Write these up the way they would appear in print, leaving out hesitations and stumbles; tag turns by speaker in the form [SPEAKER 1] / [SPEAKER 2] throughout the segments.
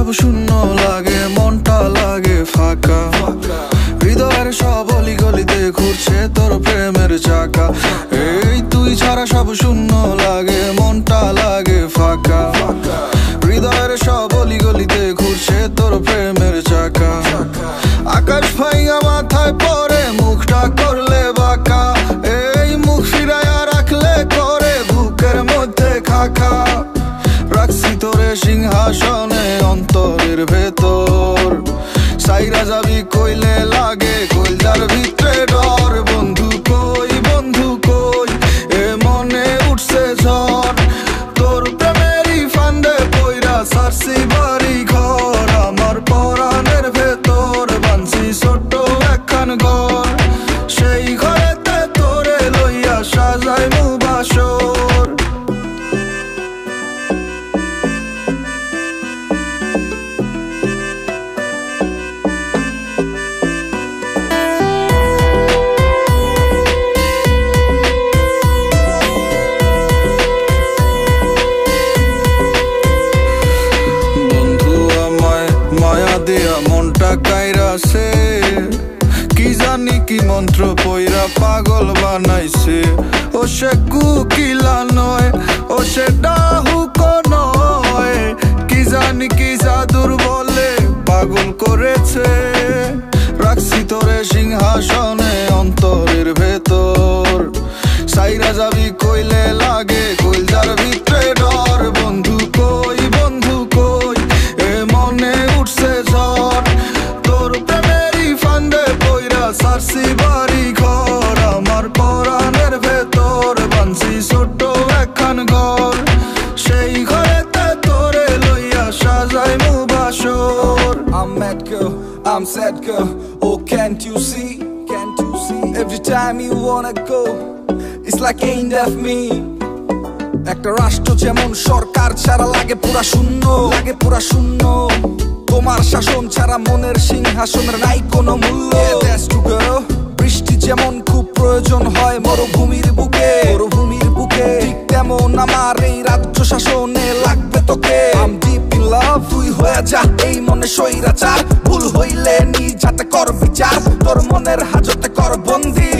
[SPEAKER 1] সব শূন্য লাগে, মনটা লাগে ফাঁকা। হৃদয়ের সব অলিগলিতে ঘুরছে তোর প্রেমের চাকা। এই তুই ছাড়া সব শূন্য লাগে, মনটা লাগে ফাঁকা। হৃদয়ের সব অলিগলিতে ঘুরছে তোর প্রেমের চাকা। আকাশ ভাইয়া মাথায় পড়ে, মুখটা করলে বাঁকা। এই মুখ ফিরাইয়া রাখলে করে বুকের মধ্যে খাখা। রাখছি তোরে সিংহাসনে অন্তরের ভেতর, সাইরা যাবি কইলে লাগে কইলার ভিতরে ডর। বন্ধু কই, বন্ধু কই, এ মনে উঠছে ঝড়। তোর প্রেমেরই ফান্দে পইরা সারছি বাড়ি ঘর। আমার পরাণের ভেতর বানছি ছোট্ট একখান ঘর। সেই ঘরেতে তোরে লইয়া সাজাই মুবাসর। মনটা কাইরাছে, কি জানি কি মন্ত্র পইরা পাগল বানাইছে। ও সে কুকিলা নয়, ও সে ডাহুক নয়, কি জানি কি জাদুর বলে পাগল করেছে। রাখছি তোরে সিংহাসনে অন্তরের ভেতর, সাইরা যাবি কইলে লাগে কইলার ভিতরে ডর। বন্ধু কই, বন্ধু কই, এ মনে উঠছে ঝড়। তোর প্রেমেরই ফান্দে পইরা সারছি বাড়ি ঘর। আমার পরাণের ভেতর বানছি ছোট্ট একখান ঘর। সেই ঘরেতে তোরে লইয়া সাজাই মুবাসর।
[SPEAKER 2] I'm mad girl, I'm sad girl, oh can't you see, can't you see? Every time you wanna go, it's like ain't of me. একটা রাষ্ট্র যেমন সরকার ছাড়া লাগে পুরা শূন্য, লাগে পুরা শূন্য। তোমার শাসন ছাড়া মনের সিংহাসনের নাই কোনো মূল্য। That's true girl, বৃষ্টি যেমন খুব প্রয়োজন হয় মরুভূমির বুকে, মরুভূমির বুকে, ঠিক তেমন আমার এই রাজ্য শাসনে লাগবে তোকে। I'm deep in love, তুই হয়ে যা এই মনে স্বৈরাচার। ভুল হইলে নিজ হাতে কর বিচার, তোর মনের হাজতে কর বন্দি।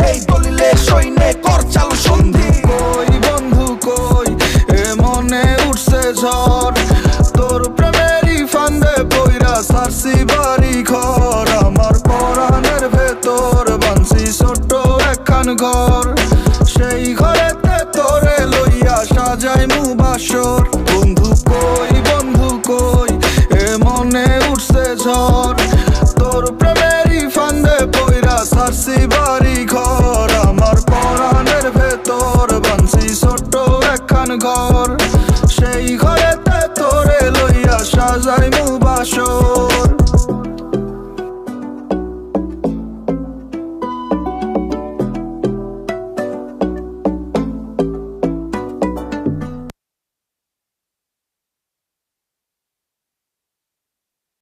[SPEAKER 2] এই দলিলে সৈন্যে কর চালু সন্ধি।
[SPEAKER 1] কই বন্ধু কই, এ মনে উঠছে ঝড়। তোর প্রেমেরই ফান্দে পইরা সারছি বাড়ি ঘর। আমার পরাণের ভেতর বানছি ছোট্ট একখান ঘর। সেই ঘরেতে তোরে লইয়া সাজাই মুবাসর।